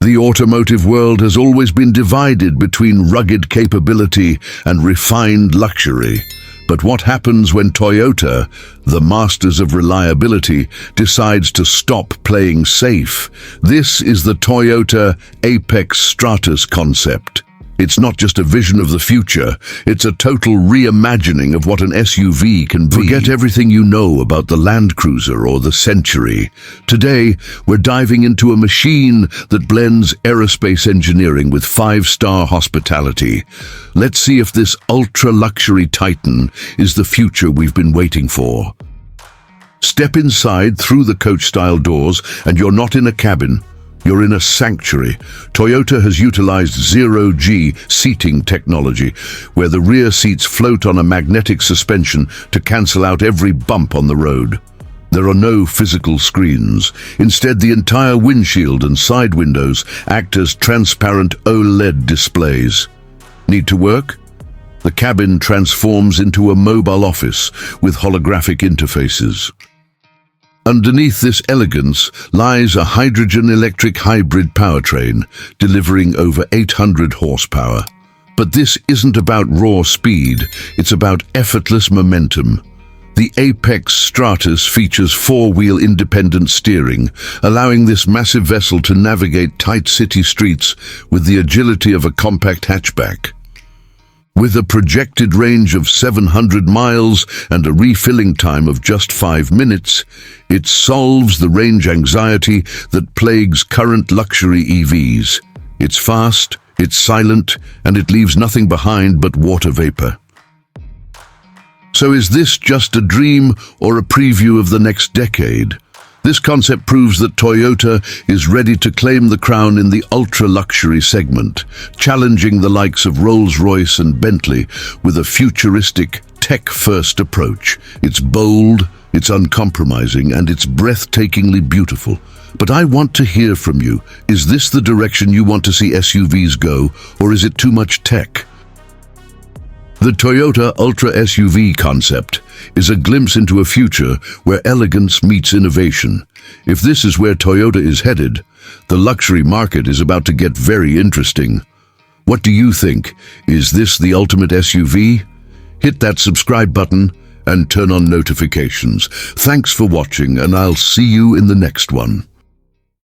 The automotive world has always been divided between rugged capability and refined luxury. But what happens when Toyota, the masters of reliability, decides to stop playing safe? This is the Toyota Apex Stratus concept. It's not just a vision of the future, it's a total reimagining of what an SUV can be. Forget everything you know about the Land Cruiser or the Century. Today, we're diving into a machine that blends aerospace engineering with five-star hospitality. Let's see if this ultra-luxury titan is the future we've been waiting for. Step inside through the coach-style doors, and you're not in a cabin. You're in a sanctuary. Toyota has utilized zero-G seating technology, where the rear seats float on a magnetic suspension to cancel out every bump on the road. There are no physical screens. Instead, the entire windshield and side windows act as transparent OLED displays. Need to work? The cabin transforms into a mobile office with holographic interfaces. Underneath this elegance lies a hydrogen-electric hybrid powertrain, delivering over 800 horsepower. But this isn't about raw speed, it's about effortless momentum. The Apex Stratus features four-wheel independent steering, allowing this massive vessel to navigate tight city streets with the agility of a compact hatchback. With a projected range of 700 miles and a refilling time of just 5 minutes, it solves the range anxiety that plagues current luxury EVs. It's fast, it's silent, and it leaves nothing behind but water vapor. So is this just a dream or a preview of the next decade? This concept proves that Toyota is ready to claim the crown in the ultra-luxury segment, challenging the likes of Rolls-Royce and Bentley with a futuristic, tech-first approach. It's bold, it's uncompromising, and it's breathtakingly beautiful. But I want to hear from you. Is this the direction you want to see SUVs go, or is it too much tech? The Toyota Ultra SUV concept is a glimpse into a future where elegance meets innovation. If this is where Toyota is headed, the luxury market is about to get very interesting. What do you think? Is this the ultimate SUV? Hit that subscribe button and turn on notifications. Thanks for watching, and I'll see you in the next one.